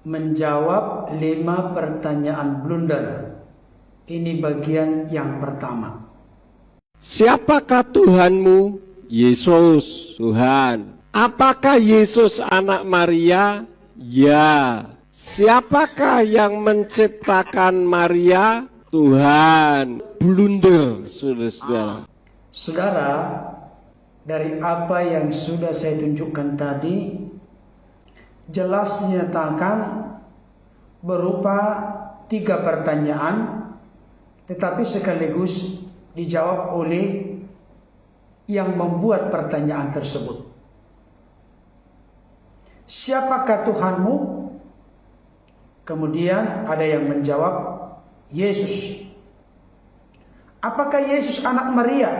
menjawab 5 pertanyaan blunder. Ini bagian yang pertama. Siapakah Tuhanmu? Yesus, Tuhan. Apakah Yesus anak Maria? Ya. Siapakah yang menciptakan Maria? Tuhan. Blunder, saudara-saudara. Saudara, dari apa yang sudah saya tunjukkan tadi, jelas dinyatakan berupa 3 pertanyaan, tetapi sekaligus dijawab oleh yang membuat pertanyaan tersebut. Siapakah Tuhanmu? Kemudian ada yang menjawab, Yesus. Apakah Yesus anak Maria?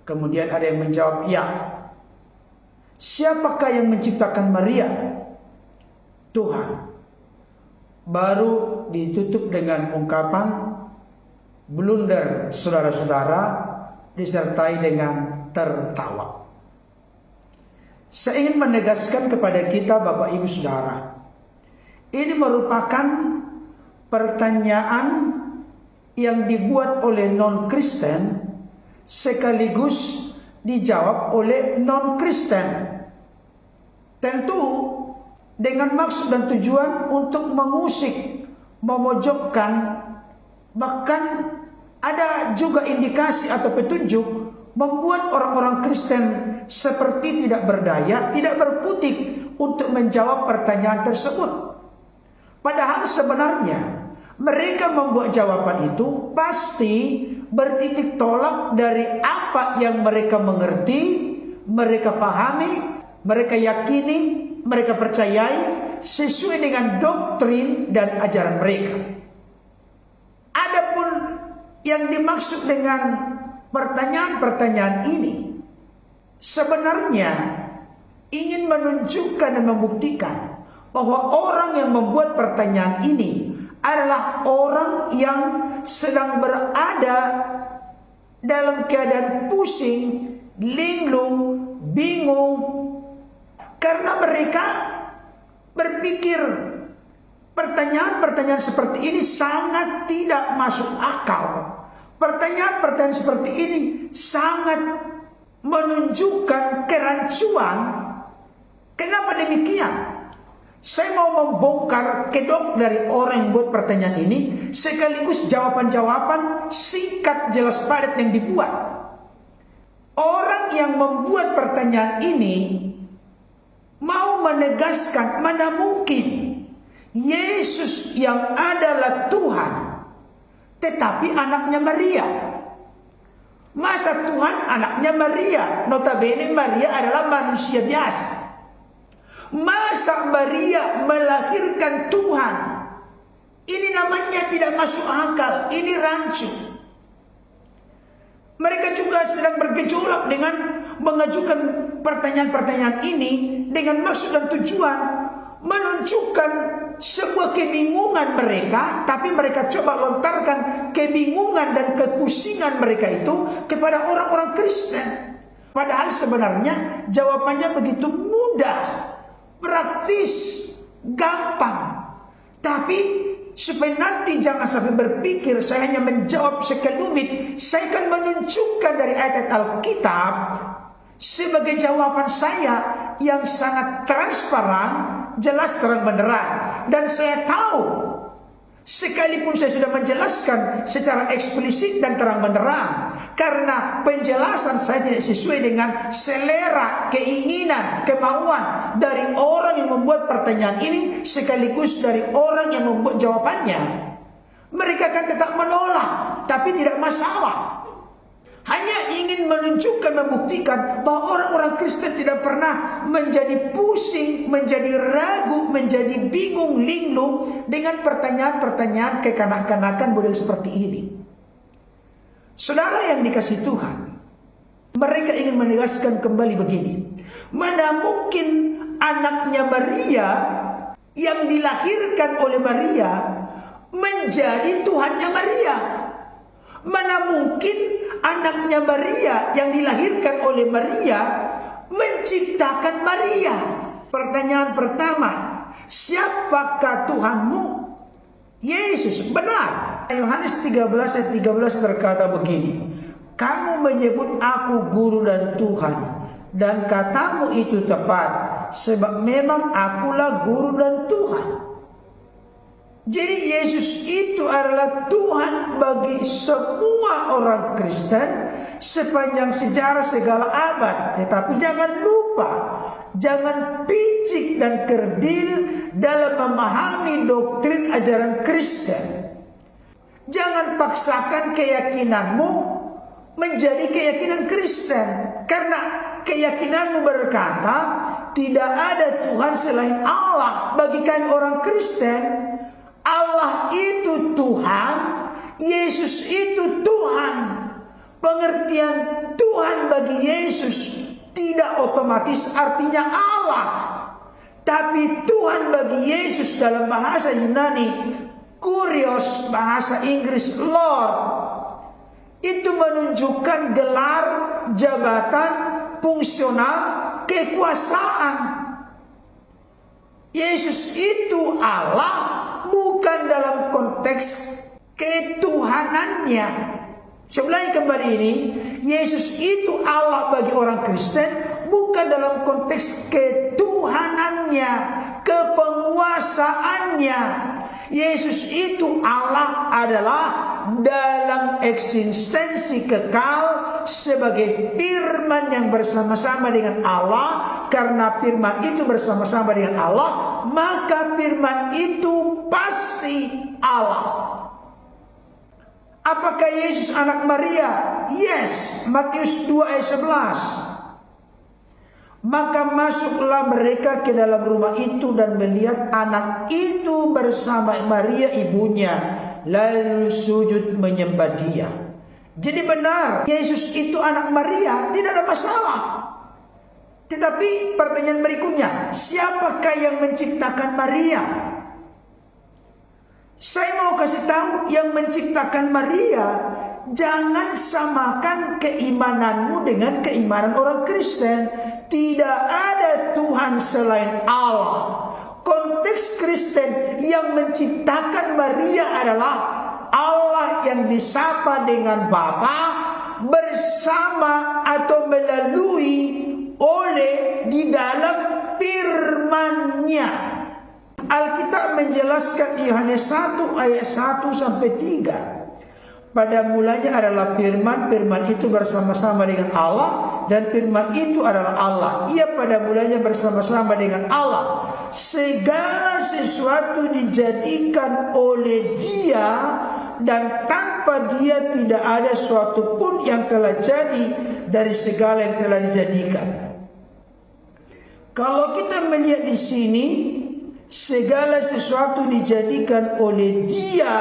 Kemudian ada yang menjawab, ya. Siapakah yang menciptakan Maria? Tuhan. Baru ditutup dengan ungkapan blunder, saudara-saudara, disertai dengan tertawa. Saya ingin menegaskan kepada kita, Bapak Ibu Saudara, ini merupakan pertanyaan yang dibuat oleh non-Kristen sekaligus dijawab oleh non-Kristen. Tentu dengan maksud dan tujuan untuk mengusik, memojokkan, bahkan ada juga indikasi atau petunjuk membuat orang-orang Kristen seperti tidak berdaya, tidak berkutik untuk menjawab pertanyaan tersebut. Padahal sebenarnya mereka membuat jawaban itu pasti bertitik tolak dari apa yang mereka mengerti, mereka pahami, mereka yakini, mereka percayai sesuai dengan doktrin dan ajaran mereka. Adapun yang dimaksud dengan pertanyaan-pertanyaan ini sebenarnya ingin menunjukkan dan membuktikan bahwa orang yang membuat pertanyaan ini adalah orang yang sedang berada dalam keadaan pusing, linglung, bingung, karena mereka berpikir pertanyaan-pertanyaan seperti ini sangat tidak masuk akal. Pertanyaan-pertanyaan seperti ini sangat menunjukkan kerancuan. Kenapa demikian? Saya mau membongkar kedok dari orang yang buat pertanyaan ini, sekaligus jawaban-jawaban singkat jelas padat yang dibuat. Orang yang membuat pertanyaan ini mau menegaskan mana mungkin Yesus yang adalah Tuhan tetapi anaknya Maria. Masa Tuhan anaknya Maria? Notabene Maria adalah manusia biasa. Masa Maria melahirkan Tuhan? Ini namanya tidak masuk akal. Ini rancu. Mereka juga sedang bergejolak dengan mengajukan pertanyaan-pertanyaan ini dengan maksud dan tujuan menunjukkan sebuah kebingungan mereka, tapi mereka coba lontarkan kebingungan dan kepusingan mereka itu kepada orang-orang Kristen. Padahal sebenarnya jawabannya begitu mudah, praktis, gampang. Tapi supaya nanti jangan sampai berpikir saya hanya menjawab sekelumit, saya akan menunjukkan dari ayat Alkitab sebagai jawaban saya yang sangat transparan, jelas, terang benderang. Dan saya tahu, sekalipun saya sudah menjelaskan secara eksplisit dan terang benderang, karena penjelasan saya tidak sesuai dengan selera, keinginan, kemauan dari orang yang membuat pertanyaan ini, sekaligus dari orang yang membuat jawabannya, mereka akan tetap menolak, tapi tidak masalah. Hanya ingin menunjukkan, membuktikan bahwa orang-orang Kristen tidak pernah menjadi pusing, menjadi ragu, menjadi bingung, linglung dengan pertanyaan-pertanyaan kekanak-kanakan model seperti ini. Saudara yang dikasihi Tuhan, mereka ingin menegaskan kembali begini. Mana mungkin anaknya Maria yang dilahirkan oleh Maria menjadi Tuhannya Maria? Mana mungkin anaknya Maria yang dilahirkan oleh Maria menciptakan Maria? Pertanyaan pertama, siapakah Tuhanmu? Yesus. Benar. Yohanes 13 ayat 13 berkata begini, kamu menyebut aku guru dan Tuhan, dan katamu itu tepat, sebab memang akulah guru dan Tuhan. Jadi Yesus itu adalah Tuhan bagi semua orang Kristen sepanjang sejarah segala abad. Tetapi jangan lupa, jangan picik dan kerdil dalam memahami doktrin ajaran Kristen. Jangan paksakan keyakinanmu menjadi keyakinan Kristen, karena keyakinanmu berkata tidak ada Tuhan selain Allah. Bagi kami orang Kristen, Allah itu Tuhan, Yesus itu Tuhan. Pengertian Tuhan bagi Yesus tidak otomatis artinya Allah, tapi Tuhan bagi Yesus dalam bahasa Yunani Kurios, bahasa Inggris Lord, itu menunjukkan gelar, jabatan, fungsional, kekuasaan. Yesus itu Allah bukan dalam konteks ketuhanannya. Saya ulangi kembali ini, Yesus itu Allah bagi orang Kristen bukan dalam konteks ketuhanannya, kepenguasaannya. Yesus itu Allah adalah dalam eksistensi kekal sebagai firman yang bersama-sama dengan Allah. Karena firman itu bersama-sama dengan Allah, maka firman itu pasti Allah. Apakah Yesus anak Maria? Yes, Matius 2 ayat 11. Maka masuklah mereka ke dalam rumah itu dan melihat anak itu bersama Maria ibunya, lalu sujud menyembah dia. Jadi benar, Yesus itu anak Maria, tidak ada masalah. Tetapi pertanyaan berikutnya, siapakah yang menciptakan Maria? Saya mau kasih tahu, yang menciptakan Maria, jangan samakan keimananmu dengan keimanan orang Kristen. Tidak ada Tuhan selain Allah. Konteks Kristen yang menciptakan Maria adalah Allah yang disapa dengan Bapa bersama atau melalui oleh di dalam firman-Nya. Alkitab menjelaskan Yohanes 1 ayat 1 sampai 3. Pada mulanya adalah firman, firman itu bersama-sama dengan Allah, dan firman itu adalah Allah. Ia pada mulanya bersama-sama dengan Allah. Segala sesuatu dijadikan oleh Dia, dan tanpa Dia tidak ada suatu pun yang telah jadi dari segala yang telah dijadikan. Kalau kita melihat di sini, segala sesuatu dijadikan oleh Dia,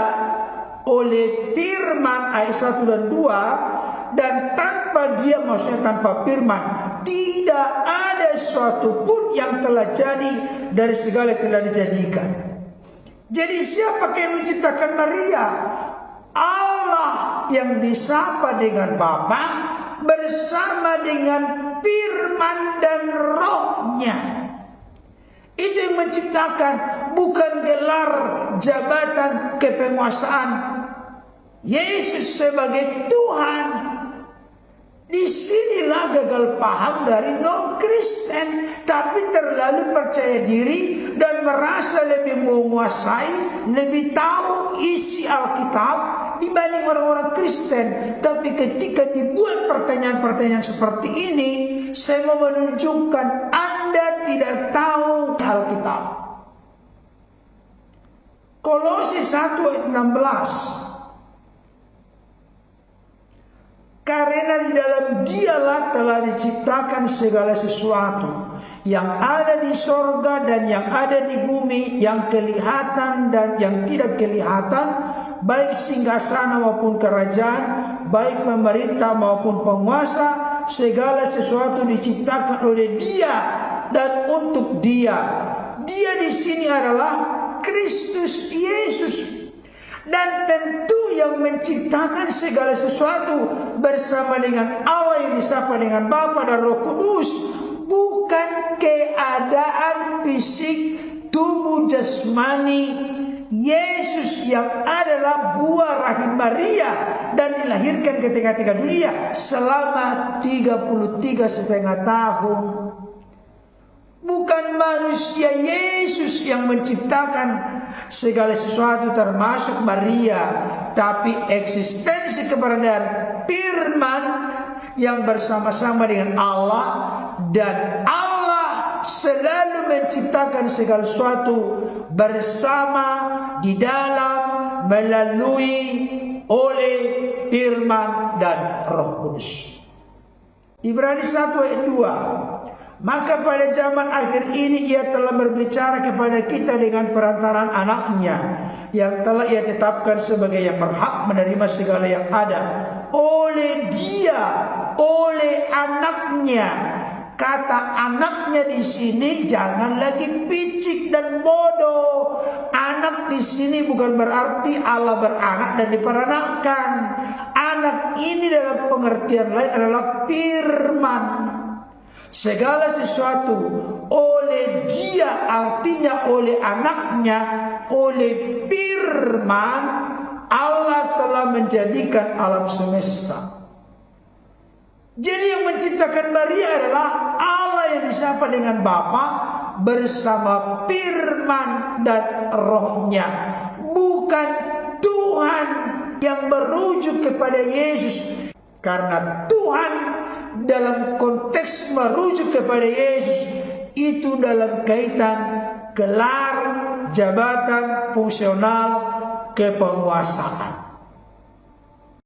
oleh firman ayat 1 dan 2, dan tanpa Dia, maksudnya tanpa firman, tidak ada suatu pun yang telah jadi dari segala yang telah dijadikan. Jadi siapa yang menciptakan Maria? Allah yang disapa dengan Bapa bersama dengan firman dan rohnya. Itu yang menciptakan, bukan gelar, jabatan, kepenguasaan. Yesus sebagai Tuhan. Disinilah gagal paham dari non-Kristen, tapi terlalu percaya diri dan merasa lebih menguasai, lebih tahu isi Alkitab dibanding orang-orang Kristen. Tapi ketika dibuat pertanyaan-pertanyaan seperti ini, saya mau menunjukkan Anda tidak tahu Alkitab. Kolose 1 ayat 16. Karena di dalam Dialah telah diciptakan segala sesuatu, yang ada di sorga dan yang ada di bumi, yang kelihatan dan yang tidak kelihatan, baik singgasana maupun kerajaan, baik pemerintah maupun penguasa. Segala sesuatu diciptakan oleh Dia dan untuk Dia. Dia di sini adalah Kristus Yesus. Dan tentu yang menciptakan segala sesuatu bersama dengan Allah yang disapa dengan Bapa dan Roh Kudus bukan keadaan fisik tubuh jasmani Yesus yang adalah buah rahim Maria dan dilahirkan ketika dunia selama 33,5 tahun. Bukan manusia Yesus yang menciptakan segala sesuatu termasuk Maria, tapi eksistensi keberadaan Firman yang bersama-sama dengan Allah, dan Allah selalu menciptakan segala sesuatu bersama, di dalam, melalui, oleh Firman dan Roh Kudus. Ibrani 1 ayat 2. Maka pada zaman akhir ini Ia telah berbicara kepada kita dengan perantaraan anaknya, yang telah Ia tetapkan sebagai yang berhak menerima segala yang ada. Oleh Dia, oleh anaknya. Kata anaknya di sini jangan lagi picik dan bodoh. Anak di sini bukan berarti Allah beranak dan diperanakkan. Anak ini dalam pengertian lain adalah Firman. Segala sesuatu oleh Dia, artinya oleh anaknya, oleh Firman, Allah telah menjadikan alam semesta. Jadi yang menciptakan Maria adalah Allah yang disapa dengan Bapa bersama Firman dan Roh-Nya. Bukan Tuhan yang merujuk kepada Yesus. Karena Tuhan dalam konteks merujuk kepada Yesus itu dalam kaitan gelar, jabatan, fungsional, kepenguasaan.